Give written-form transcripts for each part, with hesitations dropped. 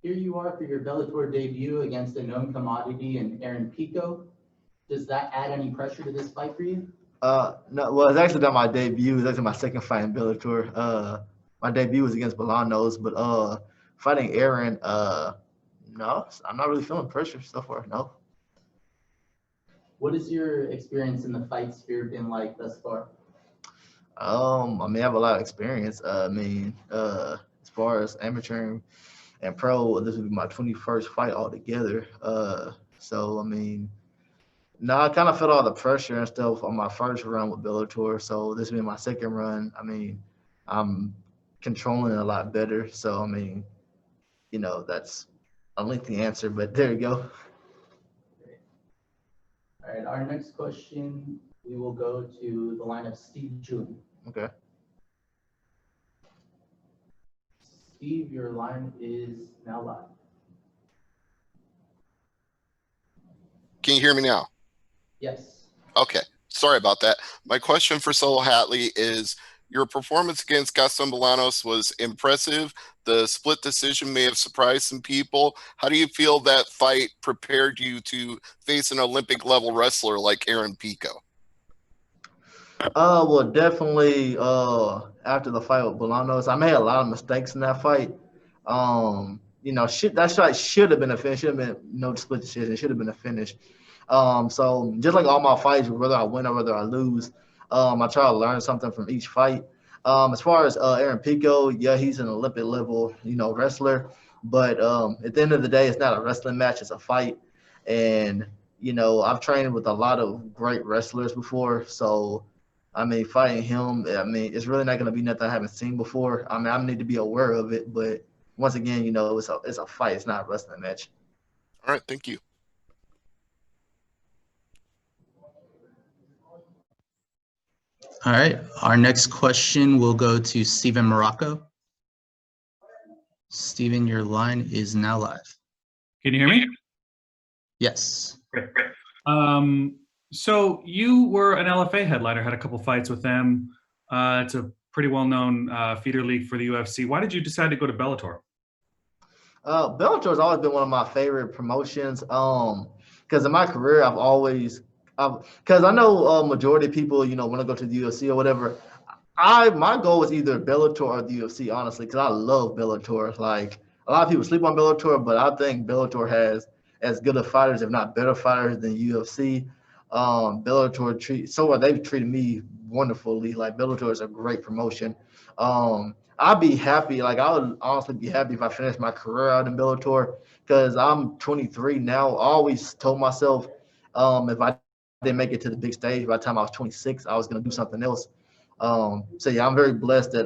Here you are for your Bellator debut against a known commodity in Aaron Pico. Does that add any pressure to this fight for you? No, well, it's actually not my debut. It's actually my second fight in Bellator. My debut was against Bolanos, but fighting Aaron, no, I'm not really feeling pressure so far. No. What has your experience in the fight sphere been like thus far? I mean, I have a lot of experience. As far as amateur and pro, this would be my 21st fight altogether. So I mean, no, I kind of felt all the pressure and stuff on my first run with Bellator. So this being my second run, I mean, I'm controlling it a lot better. So I mean, that's a lengthy answer, but there you go. All right, our next question, we will go to the line of Steve June. Okay. Steve, your line is now live. Can you hear me now? Yes. Okay, sorry about that. My question for Solo Hatley is, your performance against Gaston Bolanos was impressive. The split decision may have surprised some people. How do you feel that fight prepared you to face an Olympic level wrestler like Aaron Pico? Well, definitely. After the fight with Bolanos, I made a lot of mistakes in that fight. That fight should have been a finish. Should have been no split decision. It should have been a finish. So just like all my fights, whether I win or whether I lose, I try to learn something from each fight. As far as Aaron Pico, yeah, he's an Olympic level, wrestler. But at the end of the day, it's not a wrestling match; it's a fight. And I've trained with a lot of great wrestlers before, so I mean, fighting him, I mean, it's really not going to be nothing I haven't seen before. I mean, I need to be aware of it, but once again, it's a fight. It's not a wrestling match. All right, thank you. All right, our next question will go to Steven Morocco. Steven, your line is now live. Can you hear me? Yes. Great. So you were an LFA headliner, had a couple fights with them. It's a pretty well-known feeder league for the UFC. Why did you decide to go to Bellator? Bellator has always been one of my favorite promotions. Because in my career, because I know majority of people, want to go to the UFC or whatever. My goal was either Bellator or the UFC, honestly, because I love Bellator. Like, a lot of people sleep on Bellator, but I think Bellator has as good of fighters, if not better fighters, than UFC. They've treated me wonderfully. Like, Bellator is a great promotion. I'd be happy. Like, I would honestly be happy if I finished my career out in Bellator, because I'm 23 now. I always told myself, if I didn't make it to the big stage by the time I was 26, I was going to do something else. So yeah, I'm very blessed that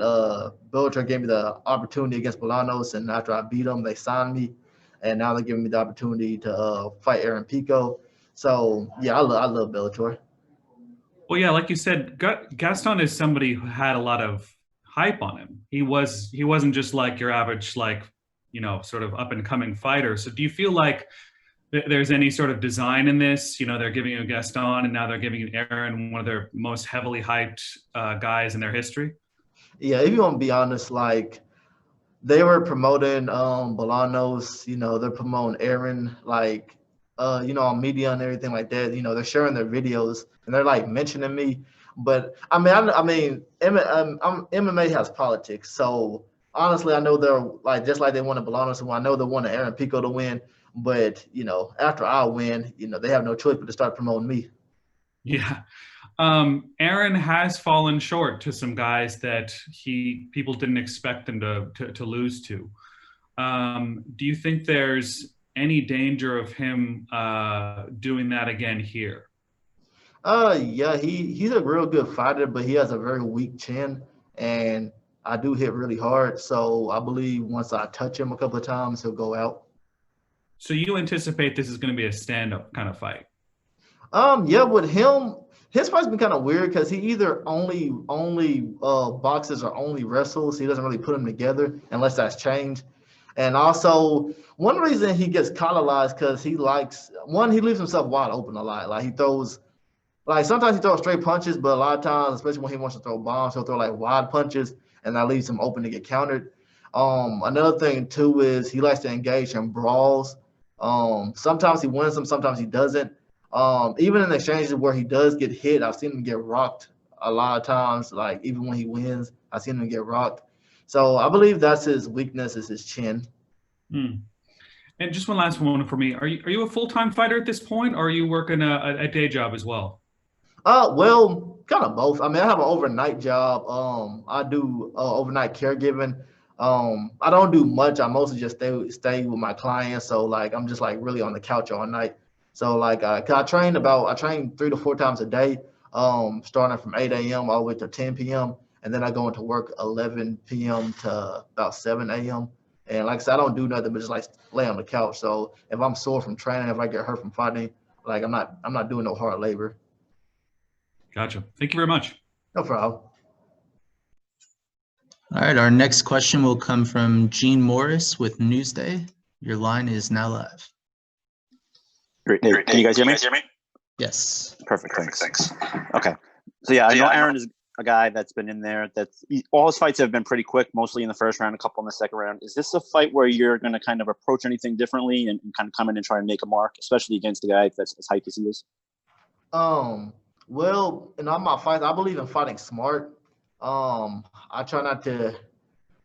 Bellator gave me the opportunity against Bolanos, and after I beat them, they signed me, and now they're giving me the opportunity to fight Aaron Pico. So yeah, I love Bellator. Well, yeah, like you said, Gaston is somebody who had a lot of hype on him. He wasn't just like your average, sort of up and coming fighter. So do you feel like there's any sort of design in this? They're giving you Gaston, and now they're giving you Aaron, one of their most heavily hyped guys in their history. Yeah, if you want to be honest, like, they were promoting Bolanos, they're promoting Aaron, like, on media and everything like that. They're sharing their videos and they're like mentioning me. But MMA has politics, so honestly, I know they're like, just like they wanted Bolanos to win, I know they wanted Aaron Pico to win. But after I win, they have no choice but to start promoting me. Yeah. Aaron has fallen short to some guys that people didn't expect him to lose to. Do you think there's any danger of him doing that again here? Yeah, he's a real good fighter, but he has a very weak chin, and I do hit really hard. So I believe once I touch him a couple of times, he'll go out. So you anticipate this is going to be a stand-up kind of fight? Yeah, with him, his fight's been kind of weird because he either only boxes or only wrestles. He doesn't really put them together unless that's changed. And also, one reason he gets colonized because he leaves himself wide open a lot. Like, he throws, like, sometimes he throws straight punches, but a lot of times, especially when he wants to throw bombs, he'll throw like wide punches, and that leaves him open to get countered. Another thing too is he likes to engage in brawls. Sometimes he wins them, sometimes he doesn't. Even in exchanges where he does get hit, I've seen him get rocked a lot of times. Like even when he wins, I've seen him get rocked. So I believe that's his weakness is his chin. Hmm. And just one last one for me. Are you a full-time fighter at this point, or are you working a day job as well? Well, kind of both. I mean, I have an overnight job. I do overnight caregiving. I don't do much. I mostly just stay with my clients. So like, I'm just like really on the couch all night. So like, 'cause I train 3 to 4 times a day. Starting from 8 a.m. all the way to 10 p.m. And then I go into work 11 p.m. to about 7 a.m. And like I said, I don't do nothing but just like lay on the couch. So if I'm sore from training, if I get hurt from fighting, like I'm not doing no hard labor. Gotcha. Thank you very much. No problem. All right, our next question will come from Gene Morris with Newsday. Your line is now live. Great. Can you guys hear me? Yes. Perfect. Thanks. Okay. So yeah, I know Aaron is a guy that's been in there. All his fights have been pretty quick, mostly in the first round, a couple in the second round. Is this a fight where you're going to kind of approach anything differently and kind of come in and try and make a mark, especially against a guy that's as hyped as he is? Well, in all my fights, I believe in fighting smart. I try not to,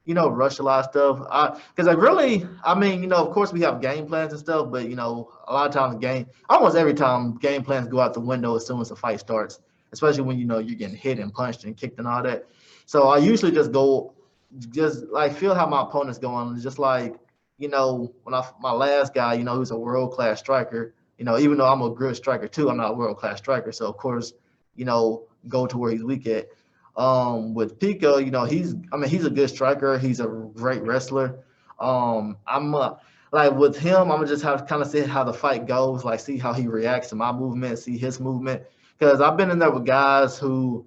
rush a lot of stuff. Because of course we have game plans and stuff, but, a lot of times almost every time game plans go out the window as soon as the fight starts, especially when, you're getting hit and punched and kicked and all that. So I usually just feel how my opponent's going. Just like, my last guy, who's a world-class striker, even though I'm a good striker too, I'm not a world-class striker. So of course, go to where he's weak at. With Pico, he's a good striker. He's a great wrestler. With him, I'm gonna just have to kind of see how the fight goes, like see how he reacts to my movement, see his movement. Because I've been in there with guys who,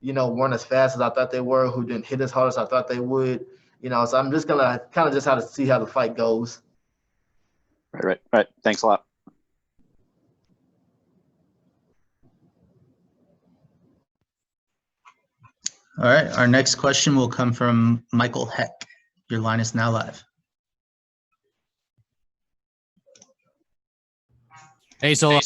weren't as fast as I thought they were, who didn't hit as hard as I thought they would. So I'm just gonna kind of just have to see how the fight goes. Right. Thanks a lot. All right, our next question will come from Michael Heck. Your line is now live. Hey, Solo.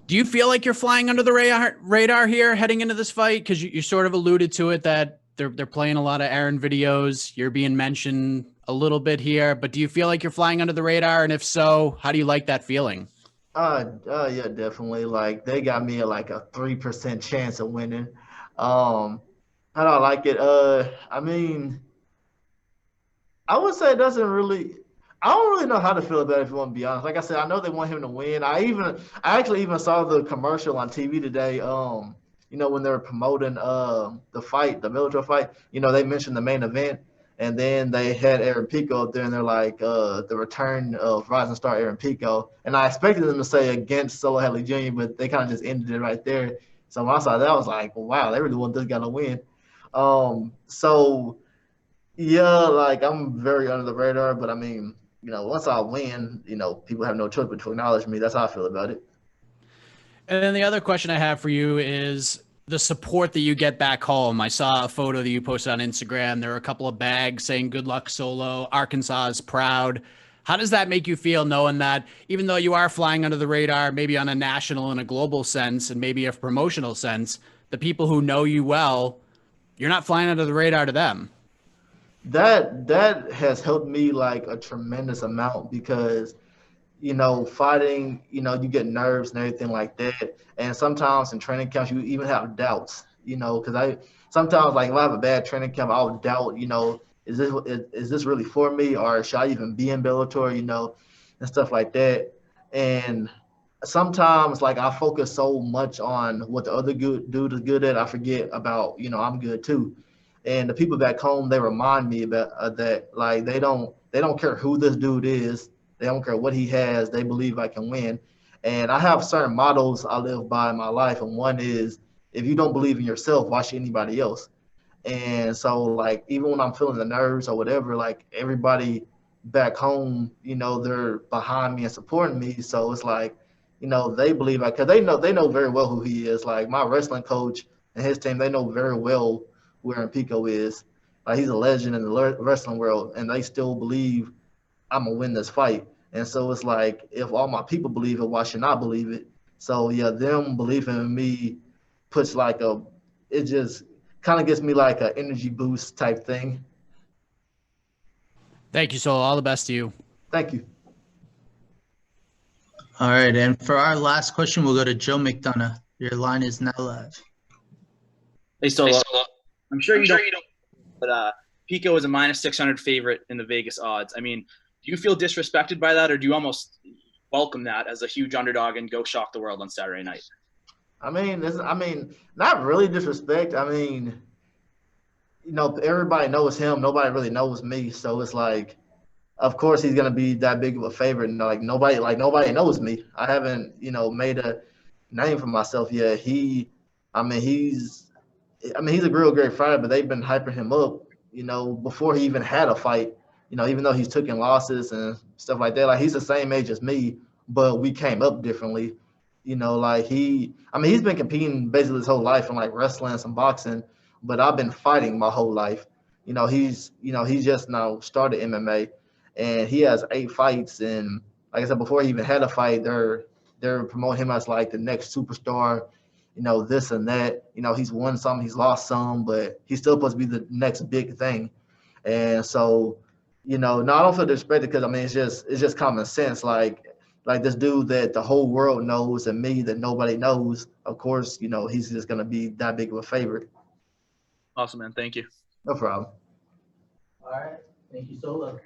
Do you feel like you're flying under the radar here heading into this fight? Because you sort of alluded to it that they're playing a lot of Aaron videos. You're being mentioned a little bit here, but do you feel like you're flying under the radar? And if so, how do you like that feeling? Yeah, definitely. Like they got me at like a 3% chance of winning. How do I like it? I would say it doesn't really. I don't really know how to feel about it, if you want to be honest. Like I said, I know they want him to win. I actually even saw the commercial on TV today. When they were promoting the fight, the Bellator fight. They mentioned the main event, and then they had Aaron Pico up there, and they're like the return of rising star Aaron Pico. And I expected them to say against Solo Hatley Jr., but they kind of just ended it right there. So when I saw that, I was like, wow, they really want this guy to win. So yeah, like I'm very under the radar, but once I win, people have no choice but to acknowledge me. That's how I feel about it. And then the other question I have for you is the support that you get back home. I saw a photo that you posted on Instagram. There were a couple of bags saying "Good luck, Solo." Arkansas is proud. How does that make you feel, knowing that even though you are flying under the radar, maybe on a national and a global sense, and maybe a promotional sense, the people who know you well, you're not flying under the radar to them? That has helped me like a tremendous amount because, fighting, you get nerves and everything like that. And sometimes in training camps, you even have doubts, because sometimes like if I have a bad training camp, I'll doubt, is this really for me, or should I even be in Bellator, and stuff like that. And sometimes like I focus so much on what the other dude is good at, I forget about, I'm good too. And the people back home, they remind me about that. Like they don't care who this dude is. They don't care what he has. They believe I can win. And I have certain mottos I live by in my life. And one is, if you don't believe in yourself, why should anybody else? And so like, even when I'm feeling the nerves or whatever, like everybody back home, they're behind me and supporting me. So it's like, they believe because they know very well who he is. Like my wrestling coach and his team, they know very well who Aaron Pico is. Like he's a legend in the wrestling world, and they still believe I'm gonna win this fight. And so it's like, if all my people believe it, why should I believe it? So yeah, them believing in me puts like it just kind of gives me like an energy boost type thing. Thank you, Solo. All the best to you. Thank you. All right, and for our last question, we'll go to Joe McDonough. Your line is now live. Hey, Solo. I'm sure you don't, but Pico is a -600 favorite in the Vegas odds. I mean, do you feel disrespected by that, or do you almost welcome that as a huge underdog and go shock the world on Saturday night? I mean, not really disrespect. I mean, everybody knows him. Nobody really knows me. So it's like, of course he's gonna be that big of a favorite. And nobody knows me. I haven't, made a name for myself yet. He's a real great fighter, but they've been hyping him up, before he even had a fight. Even though he's taken losses and stuff like that, like he's the same age as me, but we came up differently. He's been competing basically his whole life in like wrestling and some boxing, but I've been fighting my whole life. He's just now started MMA, and he has 8 fights. And like I said, before he even had a fight, they're promoting him as like the next superstar, this and that. He's won some, he's lost some, but he's still supposed to be the next big thing. And so, no, I don't feel disrespected because it's just common sense. Like this dude that the whole world knows and me that nobody knows, of course, he's just gonna be that big of a favorite. Awesome, man. Thank you. No problem. All right. Thank you, Solo.